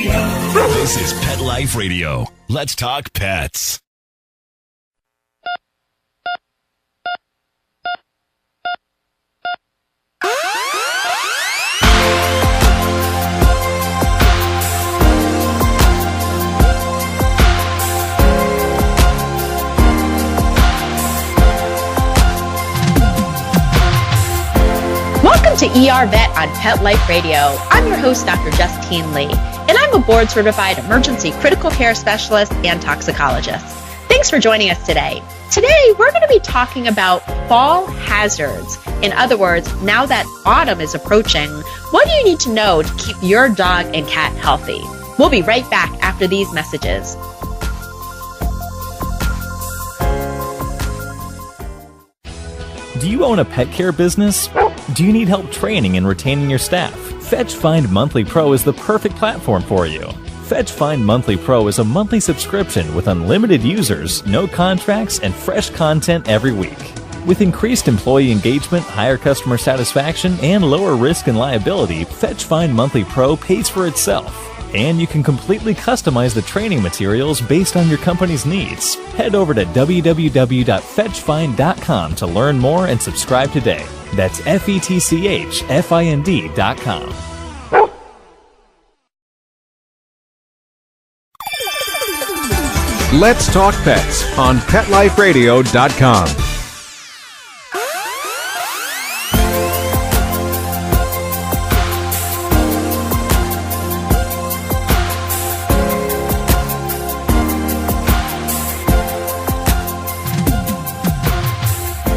This is Pet Life Radio. Let's talk pets. Welcome to ER Vet on Pet Life Radio. I'm your host, Dr. Justine Lee, and I'm a board-certified emergency critical care specialist and toxicologist. Thanks for joining us today. Today, we're going to be talking about fall hazards. In other words, now that autumn is approaching, what do you need to know to keep your dog and cat healthy? We'll be right back after these messages. Do you own a pet care business? Do you need help training and retaining your staff? Fetch Find Monthly Pro is the perfect platform for you. Fetch Find Monthly Pro is a monthly subscription with unlimited users, no contracts, and fresh content every week. With increased employee engagement, higher customer satisfaction, and lower risk and liability, Fetch Find Monthly Pro pays for itself. And you can completely customize the training materials based on your company's needs. Head over to www.fetchfind.com to learn more and subscribe today. That's FETCHFIND.com. Let's Talk Pets on PetLifeRadio.com.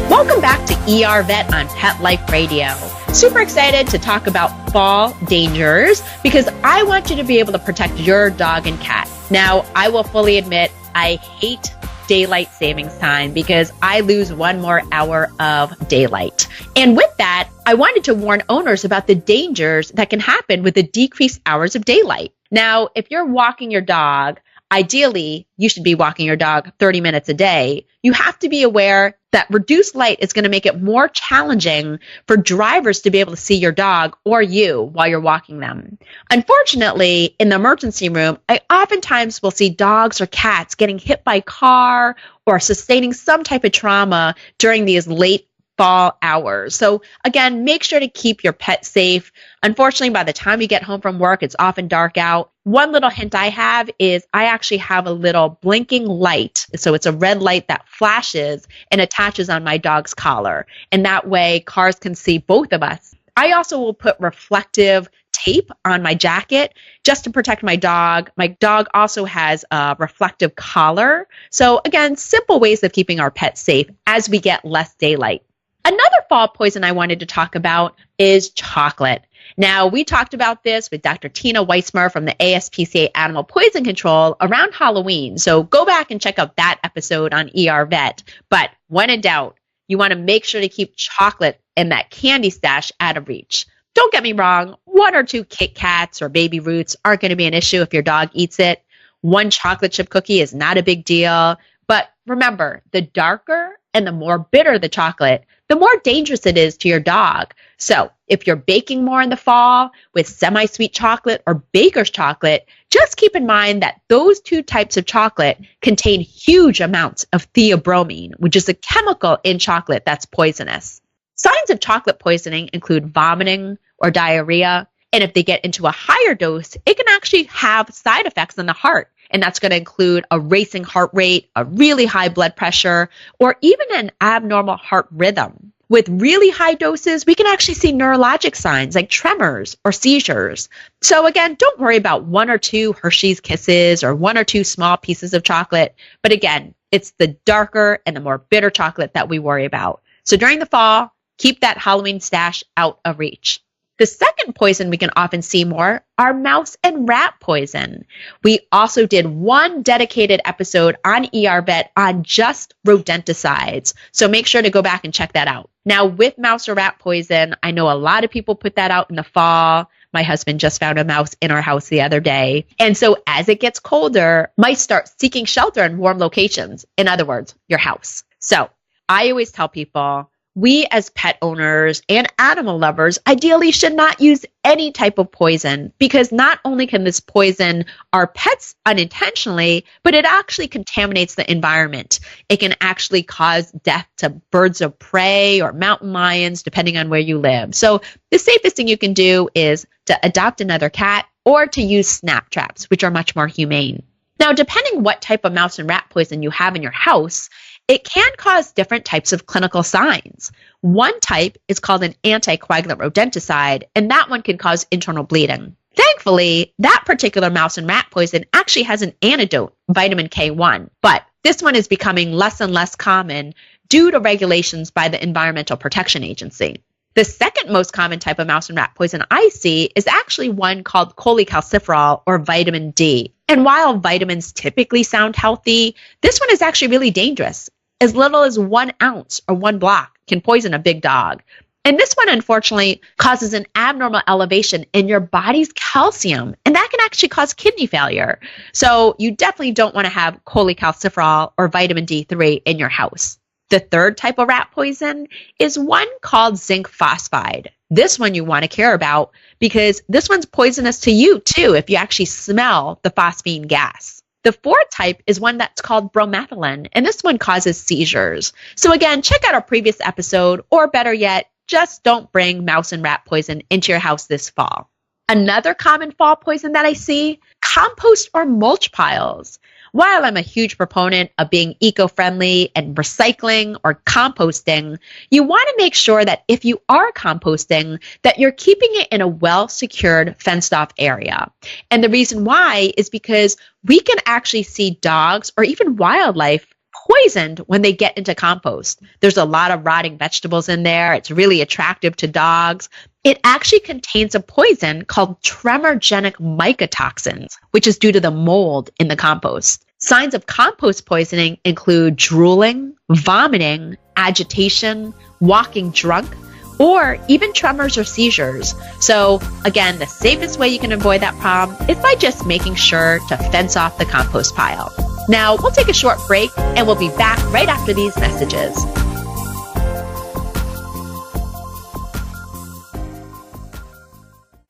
Welcome back to ER Vet on Pet Life Radio. Super excited to talk about fall dangers because I want you to be able to protect your dog and cat. Now, I will fully admit I hate daylight savings time because I lose one more hour of daylight. And with that, I wanted to warn owners about the dangers that can happen with the decreased hours of daylight. Now, if you're walking your dog, ideally, you should be walking your dog 30 minutes a day. You have to be aware that reduced light is going to make it more challenging for drivers to be able to see your dog or you while you're walking them. Unfortunately, in the emergency room, I oftentimes will see dogs or cats getting hit by a car or sustaining some type of trauma during these late fall hours. So again, make sure to keep your pet safe. Unfortunately, by the time you get home from work, it's often dark out. One little hint I have is I actually have a little blinking light. So it's a red light that flashes and attaches on my dog's collar. And that way cars can see both of us. I also will put reflective tape on my jacket just to protect my dog. My dog also has a reflective collar. So again, simple ways of keeping our pets safe as we get less daylight. Another fall poison I wanted to talk about is chocolate. Now, we talked about this with Dr. Tina Weissmer from the ASPCA Animal Poison Control around Halloween. So go back and check out that episode on ER Vet. But when in doubt, you want to make sure to keep chocolate and that candy stash out of reach. Don't get me wrong, 1 or 2 Kit Kats or Baby Roots aren't going to be an issue if your dog eats it. 1 chocolate chip cookie is not a big deal. But remember, the darker and the more bitter the chocolate, the more dangerous it is to your dog. So if you're baking more in the fall with semi-sweet chocolate or baker's chocolate, just keep in mind that those 2 types of chocolate contain huge amounts of theobromine, which is a chemical in chocolate that's poisonous. Signs of chocolate poisoning include vomiting or diarrhea. And if they get into a higher dose, it can actually have side effects on the heart. And that's going to include a racing heart rate, a really high blood pressure, or even an abnormal heart rhythm. With really high doses, we can actually see neurologic signs like tremors or seizures. So again, don't worry about 1 or 2 Hershey's Kisses or 1 or 2 small pieces of chocolate. But again, it's the darker and the more bitter chocolate that we worry about. So during the fall, keep that Halloween stash out of reach. The second poison we can often see more are mouse and rat poison. We also did 1 dedicated episode on ER Vet on just rodenticides. So make sure to go back and check that out. Now with mouse or rat poison, I know a lot of people put that out in the fall. My husband just found a mouse in our house the other day. And so as it gets colder, mice start seeking shelter in warm locations. In other words, your house. So I always tell people, We as pet owners and animal lovers ideally should not use any type of poison, because not only can this poison our pets unintentionally, but it actually contaminates the environment. It can actually cause death to birds of prey or mountain lions, depending on where you live. So the safest thing you can do is to adopt another cat or to use snap traps, which are much more humane. Now, depending what type of mouse and rat poison you have in your house, it can cause different types of clinical signs. One type is called an anticoagulant rodenticide, and that one can cause internal bleeding. Thankfully, that particular mouse and rat poison actually has an antidote, vitamin K1, but this one is becoming less and less common due to regulations by the Environmental Protection Agency. The second most common type of mouse and rat poison I see is actually one called cholecalciferol, or vitamin D. And while vitamins typically sound healthy, this one is actually really dangerous. As little as 1 ounce or 1 block can poison a big dog. And this one, unfortunately, causes an abnormal elevation in your body's calcium, and that can actually cause kidney failure. So you definitely don't want to have cholecalciferol or vitamin D3 in your house. The third type of rat poison is one called zinc phosphide. This one you want to care about because this one's poisonous to you too if you actually smell the phosphine gas. The fourth type is one that's called bromethalin, and this one causes seizures. So again, check out our previous episode, or better yet, just don't bring mouse and rat poison into your house this fall. Another common fall poison that I see, compost or mulch piles. While I'm a huge proponent of being eco-friendly and recycling or composting, you want to make sure that if you are composting, that you're keeping it in a well-secured, fenced-off area. And the reason why is because we can actually see dogs or even wildlife poisoned when they get into compost. There's a lot of rotting vegetables in there. It's really attractive to dogs. It actually contains a poison called tremorgenic mycotoxins, which is due to the mold in the compost. Signs of compost poisoning include drooling, vomiting, agitation, walking drunk, or even tremors or seizures. So again, the safest way you can avoid that problem is by just making sure to fence off the compost pile. Now, we'll take a short break and we'll be back right after these messages.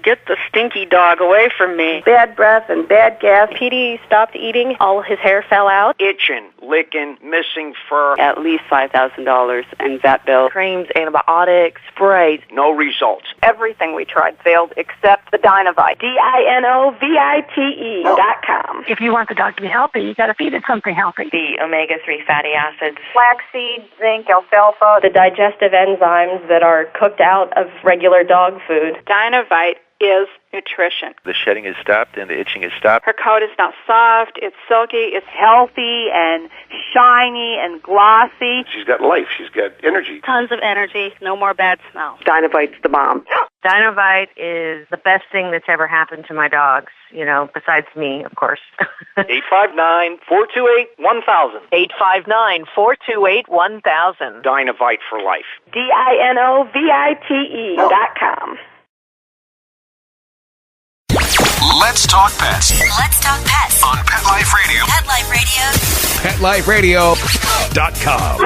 Get the stinky dog away from me. Bad breath and bad gas. Petey stopped eating. All his hair fell out. Itching, licking, missing fur. At least $5,000 in vet bill. Creams, antibiotics, sprays. No results. Everything we tried failed except the Dynovite. DINOVITE.com. If you want the dog to be healthy, you got to feed it something healthy. The omega-3 fatty acids. Flaxseed, zinc, alfalfa. The digestive enzymes that are cooked out of regular dog food. Dynovite is nutrition. The shedding is stopped and the itching is stopped. Her coat is now soft, it's silky, it's healthy and shiny and glossy. She's got life, she's got energy. Tons of energy, no more bad smells. Dynovite's the bomb. Dynovite is the best thing that's ever happened to my dogs, besides me, of course. 859-428-1000. 859-428-1000. Dynovite for life. DINOVITE.com. Let's talk pets. Let's talk pets On Pet Life Radio. Pet Life Radio. PetLifeRadio.com.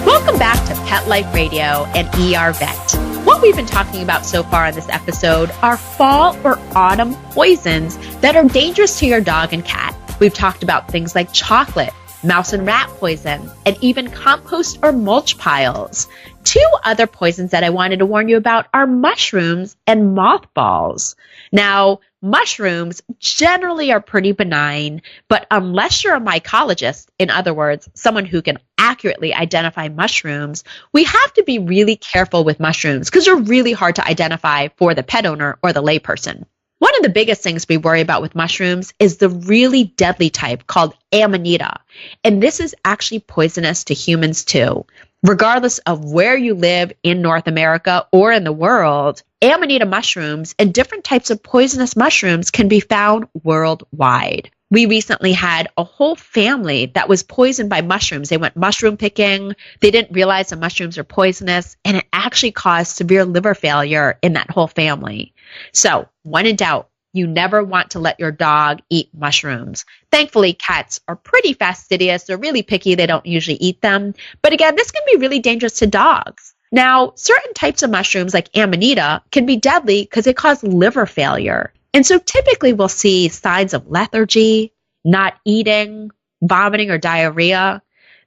Welcome back to Pet Life Radio and ER Vet. What we've been talking about so far in this episode are fall or autumn poisons that are dangerous to your dog and cat. We've talked about things like chocolate, mouse and rat poison, and even compost or mulch piles. Two other poisons that I wanted to warn you about are mushrooms and mothballs. Now, mushrooms generally are pretty benign, but unless you're a mycologist, in other words, someone who can accurately identify mushrooms, we have to be really careful with mushrooms because they're really hard to identify for the pet owner or the layperson. One of the biggest things we worry about with mushrooms is the really deadly type called Amanita, and this is actually poisonous to humans too. Regardless of where you live in North America or in the world, Amanita mushrooms and different types of poisonous mushrooms can be found worldwide. We recently had a whole family that was poisoned by mushrooms. They went mushroom picking. They didn't realize the mushrooms are poisonous, and it actually caused severe liver failure in that whole family. So, when in doubt, you never want to let your dog eat mushrooms. Thankfully, cats are pretty fastidious. They're really picky. They don't usually eat them. But again, this can be really dangerous to dogs. Now, certain types of mushrooms like amanita can be deadly because they cause liver failure. And so typically we'll see signs of lethargy, not eating, vomiting or diarrhea.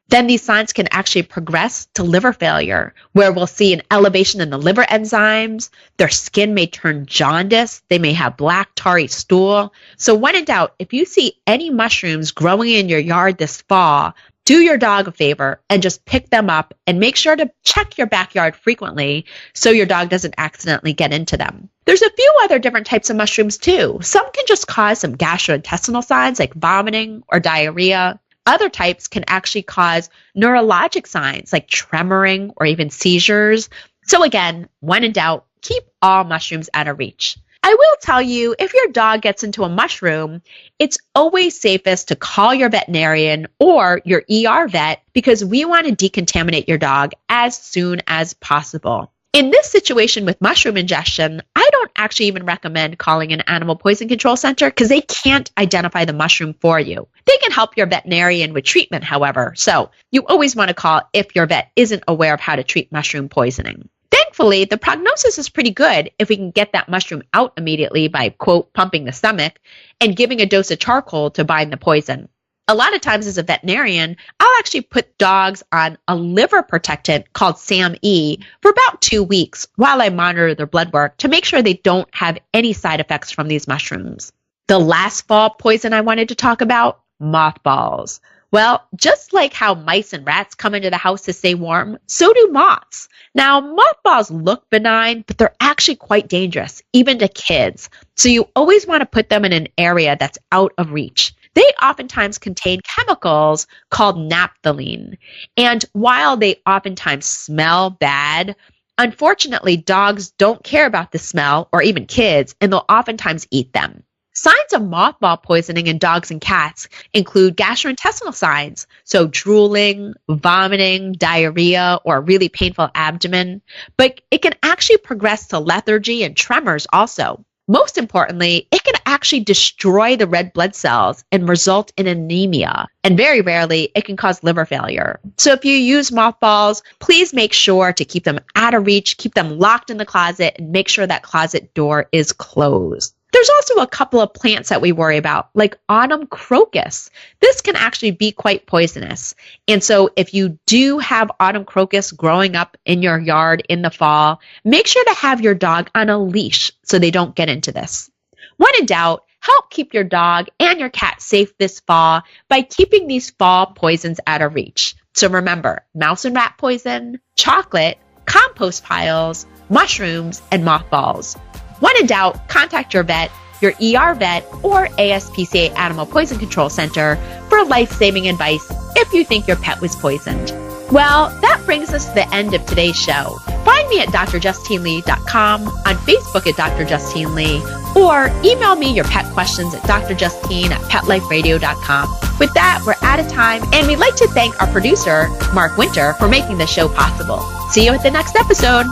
Then these signs can actually progress to liver failure, where we'll see an elevation in the liver enzymes. Their skin may turn jaundiced. They may have black, tarry stool. So when in doubt, if you see any mushrooms growing in your yard this fall, do your dog a favor and just pick them up and make sure to check your backyard frequently so your dog doesn't accidentally get into them. There's a few other different types of mushrooms too. Some can just cause some gastrointestinal signs like vomiting or diarrhea. Other types can actually cause neurologic signs like tremoring or even seizures. So again, when in doubt, keep all mushrooms out of reach. I will tell you, if your dog gets into a mushroom, it's always safest to call your veterinarian or your ER vet because we want to decontaminate your dog as soon as possible. In this situation with mushroom ingestion, I don't actually even recommend calling an animal poison control center because they can't identify the mushroom for you. They can help your veterinarian with treatment, however. So you always want to call if your vet isn't aware of how to treat mushroom poisoning. Thankfully, the prognosis is pretty good if we can get that mushroom out immediately by, quote, pumping the stomach and giving a dose of charcoal to bind the poison. A lot of times as a veterinarian, I'll actually put dogs on a liver protectant called SAM-E for about 2 weeks while I monitor their blood work to make sure they don't have any side effects from these mushrooms. The last fall poison I wanted to talk about, mothballs. Well, just like how mice and rats come into the house to stay warm, so do moths. Now, mothballs look benign, but they're actually quite dangerous, even to kids. So you always want to put them in an area that's out of reach. They oftentimes contain chemicals called naphthalene. And while they oftentimes smell bad, unfortunately, dogs don't care about the smell, or even kids, and they'll oftentimes eat them. Signs of mothball poisoning in dogs and cats include gastrointestinal signs, so drooling, vomiting, diarrhea, or a really painful abdomen, but it can actually progress to lethargy and tremors also. Most importantly, it can actually destroy the red blood cells and result in anemia, and very rarely, it can cause liver failure. So if you use mothballs, please make sure to keep them out of reach, keep them locked in the closet, and make sure that closet door is closed. There's also a couple of plants that we worry about, like autumn crocus. This can actually be quite poisonous. And so if you do have autumn crocus growing up in your yard in the fall, make sure to have your dog on a leash so they don't get into this. When in doubt, help keep your dog and your cat safe this fall by keeping these fall poisons out of reach. So remember, mouse and rat poison, chocolate, compost piles, mushrooms, and mothballs. When in doubt, contact your vet, your ER vet, or ASPCA Animal Poison Control Center for life-saving advice if you think your pet was poisoned. Well, that brings us to the end of today's show. Find me at drjustinelee.com, on Facebook at Dr. Justine Lee, or email me your pet questions at drjustine@petliferadio.com. With that, we're out of time, and we'd like to thank our producer, Mark Winter, for making the show possible. See you at the next episode.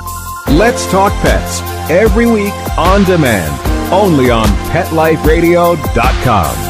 Let's Talk Pets, every week on demand, only on PetLifeRadio.com.